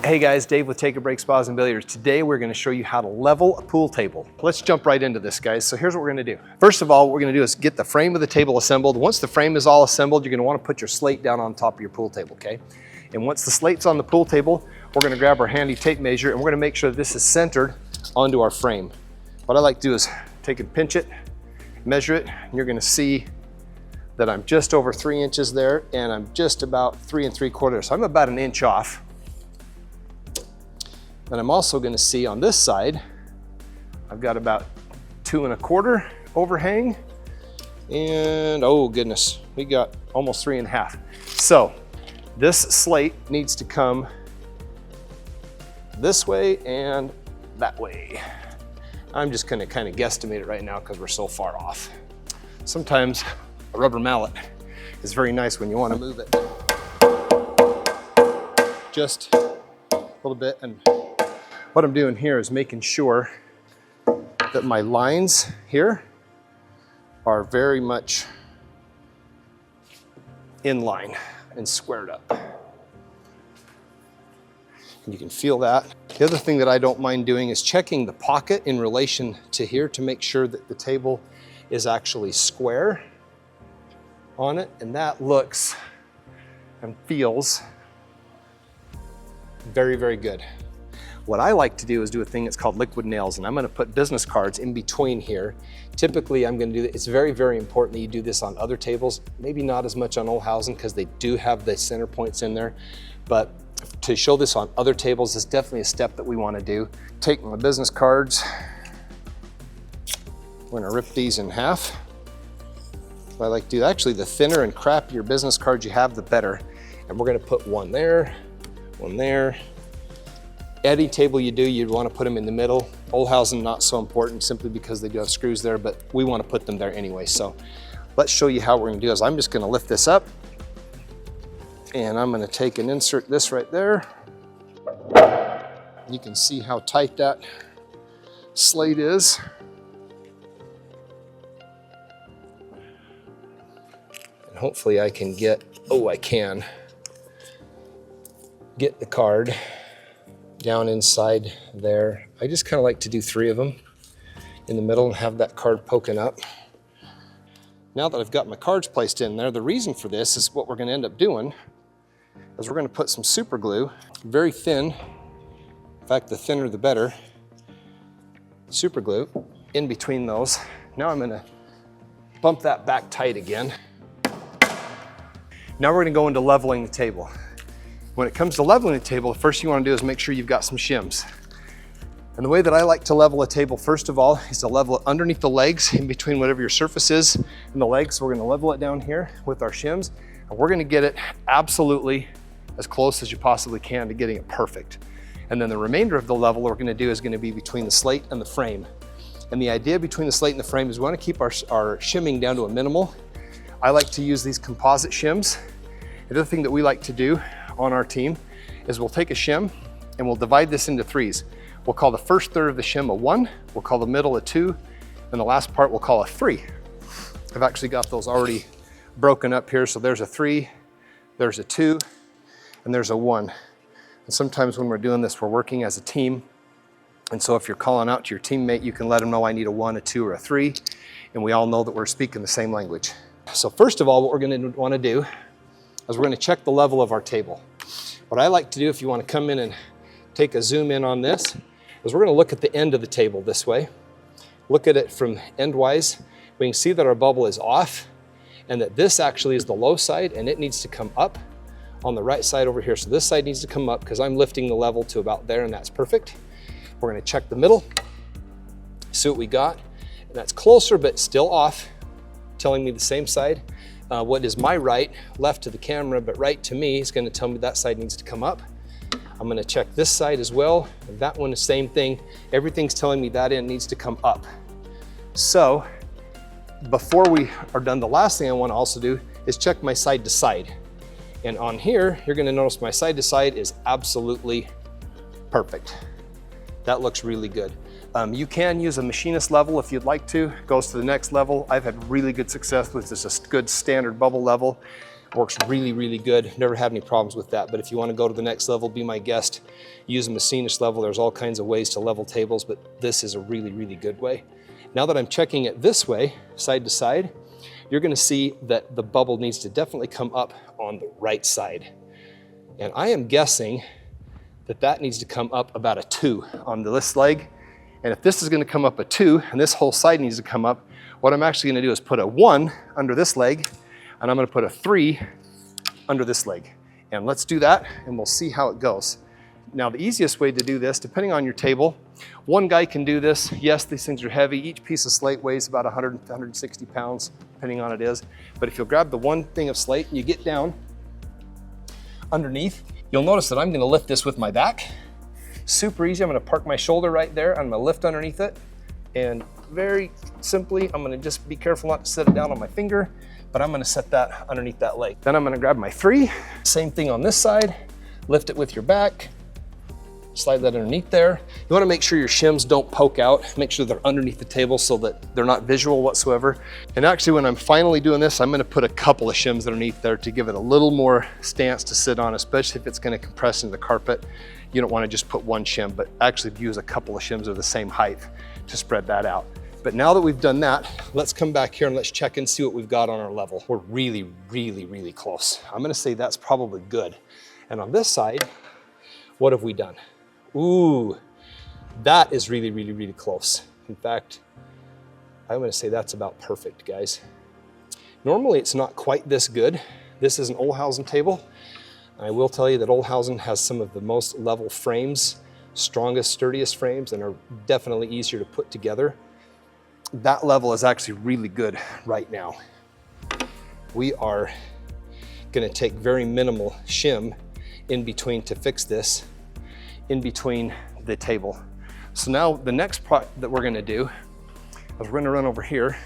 Hey guys, Dave with Take a Break Spas and Billiards. Today we're gonna show you how to level a pool table. Let's jump right into this, guys. So here's what we're gonna do. First of all, what we're gonna do is get the frame of the table assembled. Once the frame is all assembled, you're gonna wanna put your slate down on top of your pool table, okay? And once the slate's on the pool table, we're gonna grab our handy tape measure and we're gonna make sure that this is centered onto our frame. What I like to do is take and pinch it, measure it, and you're gonna see that I'm just over 3 inches there and I'm just about 3 3/4. So I'm about an inch off. And I'm also gonna see on this side, I've got about 2 1/4 overhang. And oh goodness, we got almost 3 1/2. So this slate needs to come this way and that way. I'm just gonna kind of guesstimate it right now because we're so far off. Sometimes a rubber mallet is very nice when you wanna move it just a little bit. And what I'm doing here is making sure that my lines here are very much in line and squared up. And you can feel that. The other thing that I don't mind doing is checking the pocket in relation to here to make sure that the table is actually square on it. And that looks and feels very, very good. What I like to do is do a thing that's called liquid nails, and I'm gonna put business cards in between here. Typically, I'm gonna do that. It's very, very important that you do this on other tables, maybe not as much on Olhausen because they do have the center points in there, but to show this on other tables is definitely a step that we wanna do. Take my business cards. We're gonna rip these in half. What I like to do, actually the thinner and crappier business cards you have, the better. And we're gonna put one there, one there. Any table you do, you'd want to put them in the middle. Olhausen, not so important simply because they do have screws there, but we want to put them there anyway. So let's show you how we're going to do this. I'm just going to lift this up and I'm going to take and insert this right there. You can see how tight that slate is. And hopefully I can get, I can get the card down inside there. I just kind of like to do 3 of them in the middle and have that card poking up. Now that I've got my cards placed in there, the reason for this is what we're going to end up doing is we're going to put some super glue, very thin, in fact the thinner the better, super glue in between those. Now I'm going to bump that back tight again. Now we're going to go into leveling the table. When it comes to leveling the table, the first thing you want to do is make sure you've got some shims. And the way that I like to level a table, first of all, is to level it underneath the legs, in between whatever your surface is and the legs. So we're going to level it down here with our shims, and we're going to get it absolutely as close as you possibly can to getting it perfect. And then the remainder of the level we're going to do is going to be between the slate and the frame. And the idea between the slate and the frame is we want to keep our shimming down to a minimal. I like to use these composite shims. The other thing that we like to do on our team is we'll take a shim and we'll divide this into 3s. We'll call the first third of the shim a 1, we'll call the middle a 2, and the last part we'll call a 3. I've actually got those already broken up here. So there's a 3, there's a 2, and there's a 1. And sometimes when we're doing this, we're working as a team. And so if you're calling out to your teammate, you can let them know I need a 1, a 2, or a 3. And we all know that we're speaking the same language. So first of all, what we're gonna wanna do is we're going to check the level of our table. What I like to do, if you want to come in and take a zoom in on this, is we're going to look at the end of the table this way. Look at it from endwise. We can see that our bubble is off and that this actually is the low side and it needs to come up on the right side over here. So this side needs to come up because I'm lifting the level to about there and that's perfect. We're going to check the middle, see what we got. And that's closer but still off, telling me the same side. What is my right, left to the camera, but right to me is going to tell me that side needs to come up. I'm going to check this side as well. That one, the same thing. Everything's telling me that end needs to come up. So before we are done, the last thing I want to also do is check my side to side. And on here, you're going to notice my side to side is absolutely perfect. That looks really good. You can use a machinist level if you'd like to. It goes to the next level. I've had really good success with just a good standard bubble level. Works really, really good. Never had any problems with that. But if you want to go to the next level, be my guest. Use a machinist level. There's all kinds of ways to level tables, but this is a really, really good way. Now that I'm checking it this way, side to side, you're going to see that the bubble needs to definitely come up on the right side. And I am guessing that that needs to come up about a 2 on this leg. And if this is going to come up a 2 and this whole side needs to come up, what I'm actually going to do is put a 1 under this leg, and I'm going to put a 3 under this leg. And let's do that and we'll see how it goes. Now the easiest way to do this, depending on your table, one guy can do this. Yes, these things are heavy. Each piece of slate weighs about 100, 160 pounds, depending on it is. But if you'll grab the one thing of slate and you get down underneath, you'll notice that I'm going to lift this with my back. Super easy. I'm going to park my shoulder right there. I'm going to lift underneath it. And very simply, I'm going to just be careful not to set it down on my finger, but I'm going to set that underneath that leg. Then I'm going to grab my 3. Same thing on this side. Lift it with your back. Slide that underneath there. You want to make sure your shims don't poke out. Make sure they're underneath the table so that they're not visual whatsoever. And actually, when I'm finally doing this, I'm going to put a couple of shims underneath there to give it a little more stance to sit on, especially if it's going to compress into the carpet. You don't want to just put one shim, but actually use a couple of shims of the same height to spread that out. But now that we've done that, let's come back here and let's check and see what we've got on our level. We're really, really, really close. I'm going to say that's probably good. And on this side, what have we done? Ooh, that is really, really, really close. In fact, I'm going to say that's about perfect, guys. Normally, it's not quite this good. This is an Olhausen table. I will tell you that Olhausen has some of the most level frames, strongest, sturdiest frames, and are definitely easier to put together. That level is actually really good right now. We are going to take very minimal shim in between to fix this, in between the table. So now the next part that we're going to do is we're going to run over here.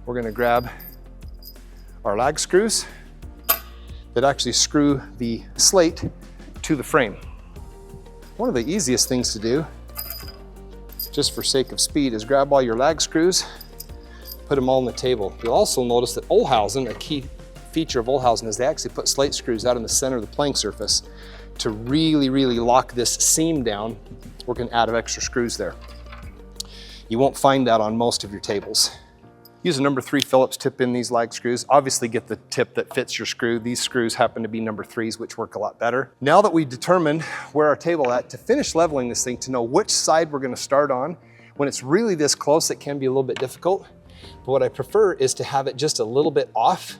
We're going to grab our lag screws that actually screw the slate to the frame. One of the easiest things to do, just for sake of speed, is grab all your lag screws, put them all on the table. You'll also notice that Olhausen, a key feature of Olhausen, is they actually put slate screws out in the center of the playing surface to really, really lock this seam down. We're going to add extra screws there. You won't find that on most of your tables. Use a number 3 Phillips tip in these lag screws. Obviously get the tip that fits your screw. These screws happen to be number 3s, which work a lot better. Now that we've determined where our table at, to finish leveling this thing, to know which side we're going to start on, when it's really this close, it can be a little bit difficult. But what I prefer is to have it just a little bit off,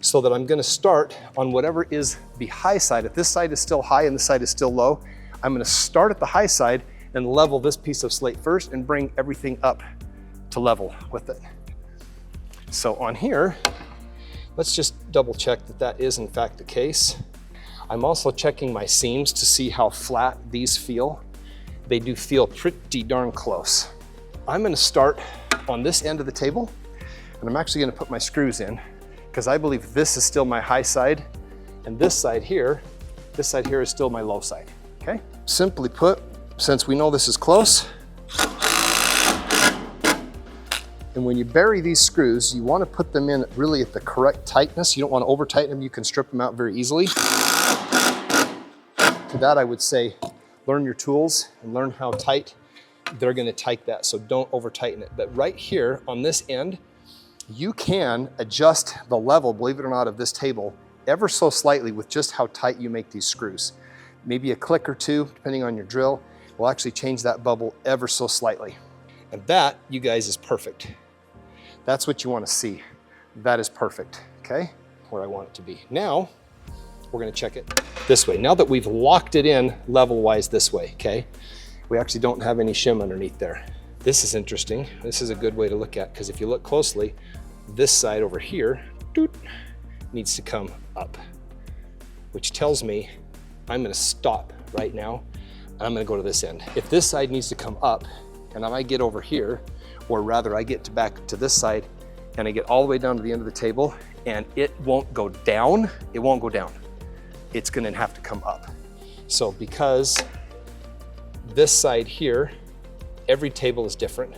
so that I'm going to start on whatever is the high side. If this side is still high and this side is still low, I'm going to start at the high side and level this piece of slate first and bring everything up to level with it. So on here, let's just double check that that is in fact the case. I'm also checking my seams to see how flat these feel. They do feel pretty darn close. I'm going to start on this end of the table, and I'm actually going to put my screws in, because I believe this is still my high side, and this side here is still my low side, okay? Simply put, since we know this is close, and when you bury these screws, you want to put them in really at the correct tightness. You don't want to over tighten them. You can strip them out very easily. To that, I would say, learn your tools and learn how tight they're going to tight that, so don't over tighten it. But right here on this end, you can adjust the level, believe it or not, of this table ever so slightly with just how tight you make these screws. Maybe a click or two, depending on your drill, will actually change that bubble ever so slightly. And that, you guys, is perfect. That's what you want to see. That is perfect, okay? Where I want it to be. Now, we're going to check it this way. Now that we've locked it in level-wise this way, okay? We actually don't have any shim underneath there. This is interesting. This is a good way to look at, because if you look closely, this side over here needs to come up, which tells me I'm going to stop right now, and I'm going to go to this end. If this side needs to come up, and I get over here, or rather I get back to this side, and I get all the way down to the end of the table, and it won't go down, it won't go down. It's going to have to come up. So because this side here, every table is different.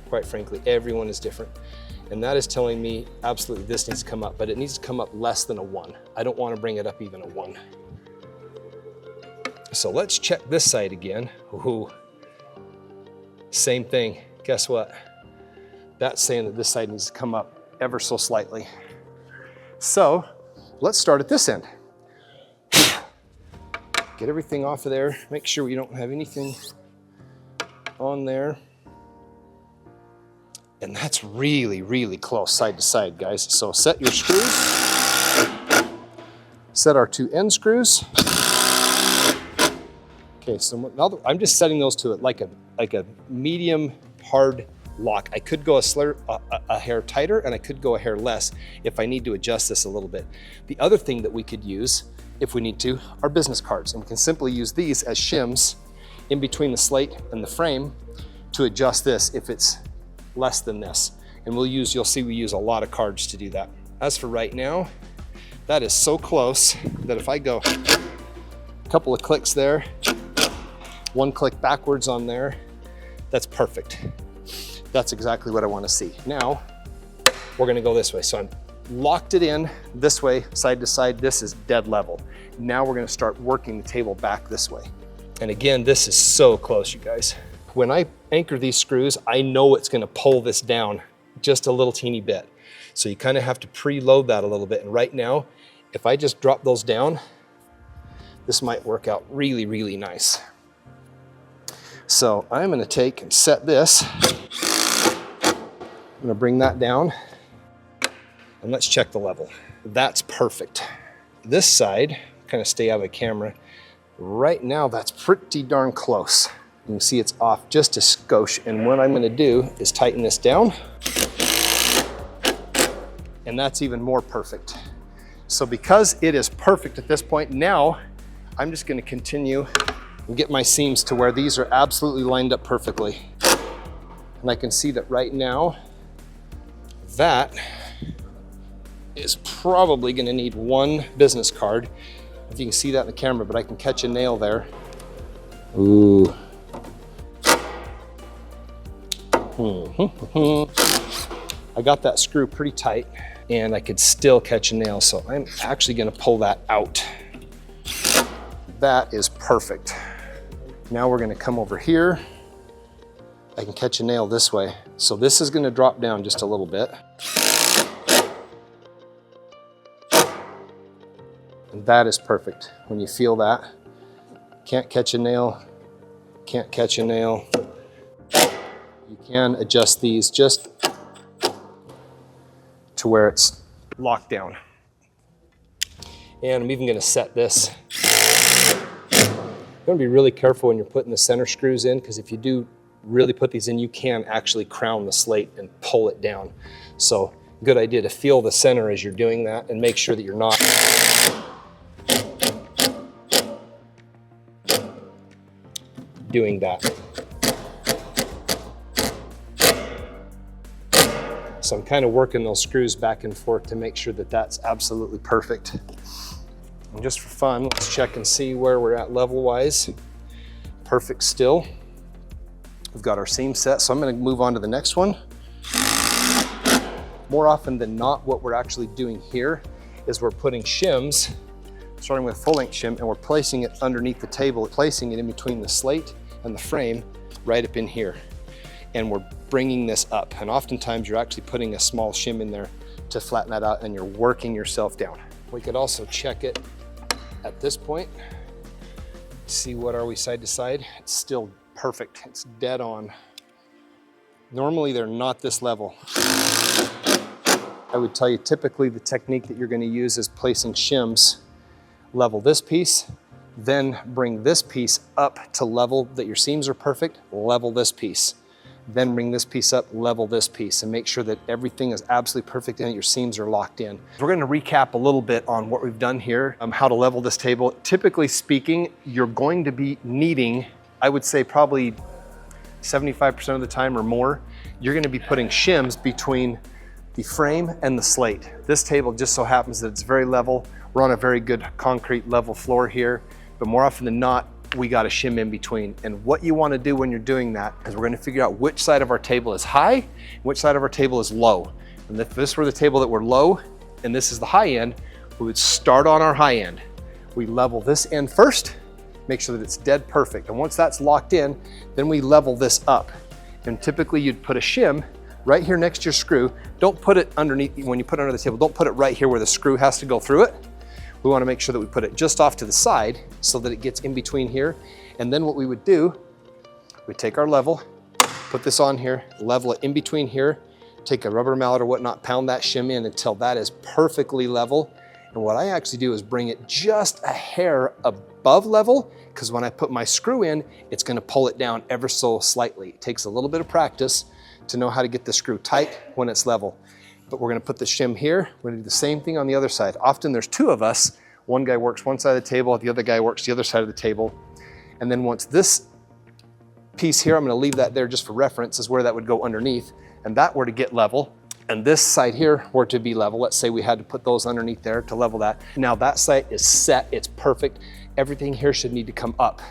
Quite frankly, everyone is different. And that is telling me absolutely this needs to come up, but it needs to come up less than a 1. I don't want to bring it up even a 1. So let's check this side again. Ooh. Same thing. Guess what? That's saying that this side needs to come up ever so slightly. So let's start at this end. Get everything off of there. Make sure we don't have anything on there. And that's really, really close side to side, guys. So set your screws. Set our 2 end screws. Okay, so now I'm just setting those to it like a medium hard lock. I could go a hair tighter and I could go a hair less if I need to adjust this a little bit. The other thing that we could use, if we need to, are business cards. And we can simply use these as shims in between the slate and the frame to adjust this if it's less than this. And you'll see we use a lot of cards to do that. As for right now, that is so close that if I go a couple of clicks there, 1 click backwards on there, that's perfect. That's exactly what I want to see. Now, we're gonna go this way. So I'm locked it in this way, side to side. This is dead level. Now we're gonna start working the table back this way. And again, this is so close, you guys. When I anchor these screws, I know it's gonna pull this down just a little teeny bit. So you kind of have to preload that a little bit. And right now, if I just drop those down, this might work out really, really nice. So I'm gonna take and set this. I'm gonna bring that down and let's check the level. That's perfect. This side, kind of stay out of the camera. Right now, that's pretty darn close. You can see it's off just a skosh. And what I'm gonna do is tighten this down. And that's even more perfect. So because it is perfect at this point, now I'm just gonna continue and get my seams to where these are absolutely lined up perfectly. And I can see that right now, that is probably gonna need 1 business card. If you can see that in the camera, but I can catch a nail there. Ooh. I got that screw pretty tight and I could still catch a nail, so I'm actually gonna pull that out. That is perfect. Now we're gonna come over here. I can catch a nail this way. So this is gonna drop down just a little bit. And that is perfect. When you feel that, can't catch a nail, can't catch a nail. You can adjust these just to where it's locked down. And I'm even gonna set this. You're gonna be really careful when you're putting the center screws in, because if you do really put these in, you can actually crown the slate and pull it down. So good idea to feel the center as you're doing that and make sure that you're not doing that. So I'm kind of working those screws back and forth to make sure that that's absolutely perfect. And just for fun, let's check and see where we're at level-wise. Perfect still. We've got our seam set, so I'm gonna move on to the next one. More often than not, what we're actually doing here is we're putting shims, starting with full-length shim, and we're placing it underneath the table, placing it in between the slate and the frame, right up in here. And we're bringing this up. And oftentimes you're actually putting a small shim in there to flatten that out, and you're working yourself down. We could also check it at this point. See, what are we side to side? It's still perfect, it's dead on. Normally they're not this level. I would tell you typically the technique that you're gonna use is placing shims, level this piece, then bring this piece up to level that your seams are perfect, level this piece. Then bring this piece up, level this piece, and make sure that everything is absolutely perfect and that your seams are locked in. We're gonna recap a little bit on what we've done here, how to level this table. Typically speaking, you're going to be needing, I would say probably 75% of the time or more, you're gonna be putting shims between the frame and the slate. This table just so happens that it's very level. We're on a very good concrete level floor here, but more often than not, we got a shim in between. And what you want to do when you're doing that is we're going to figure out which side of our table is high and which side of our table is low. And if this were the table that were low and this is the high end, we would start on our high end. We level this end first, make sure that it's dead perfect. And once that's locked in, then we level this up. And typically you'd put a shim right here next to your screw. Don't put it underneath, when you put it under the table, don't put it right here where the screw has to go through it. We wanna make sure that we put it just off to the side so that it gets in between here. And then what we would do, we take our level, put this on here, level it in between here, take a rubber mallet or whatnot, pound that shim in until that is perfectly level. And what I actually do is bring it just a hair above level, because when I put my screw in, it's gonna pull it down ever so slightly. It takes a little bit of practice to know how to get the screw tight when it's level. But we're gonna put the shim here. We're gonna do the same thing on the other side. Often there's two of us. One guy works one side of the table, the other guy works the other side of the table. And then once this piece here, I'm gonna leave that there just for reference, is where that would go underneath. And that were to get level, and this side here were to be level. Let's say we had to put those underneath there to level that. Now that side is set, it's perfect. Everything here should need to come up.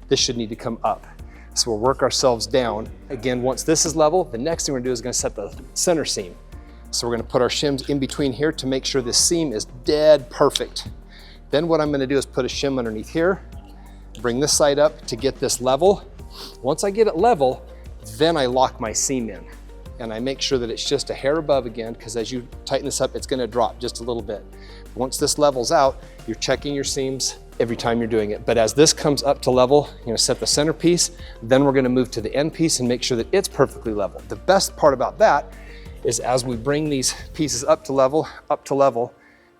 This should need to come up. So we'll work ourselves down. Again, once this is level, the next thing we're gonna do is gonna set the center seam. So we're gonna put our shims in between here to make sure this seam is dead perfect. Then what I'm gonna do is put a shim underneath here, bring this side up to get this level. Once I get it level, then I lock my seam in. And I make sure that it's just a hair above again, because as you tighten this up, it's gonna drop just a little bit. Once this levels out, you're checking your seams every time you're doing it. But as this comes up to level, you're gonna set the center piece, then we're gonna move to the end piece and make sure that it's perfectly level. The best part about that is as we bring these pieces up to level,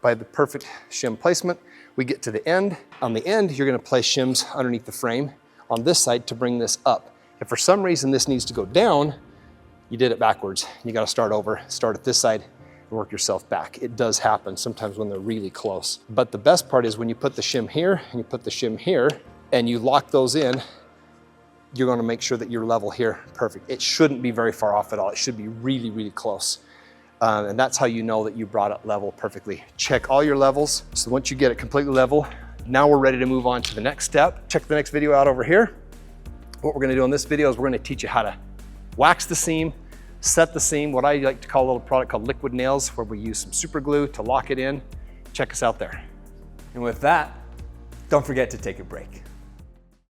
by the perfect shim placement, we get to the end. On the end, you're gonna place shims underneath the frame on this side to bring this up. If for some reason this needs to go down, you did it backwards. You gotta start over, start at this side and work yourself back. It does happen sometimes when they're really close. But the best part is when you put the shim here and you put the shim here and you lock those in, you're gonna make sure that you're level here, perfect. It shouldn't be very far off at all. It should be really, really close. And that's how you know that you brought it level perfectly. Check all your levels. So once you get it completely level, now we're ready to move on to the next step. Check the next video out over here. What we're gonna do in this video is we're gonna teach you how to wax the seam, set the seam, what I like to call a little product called liquid nails, where we use some super glue to lock it in. Check us out there. And with that, don't forget to take a break.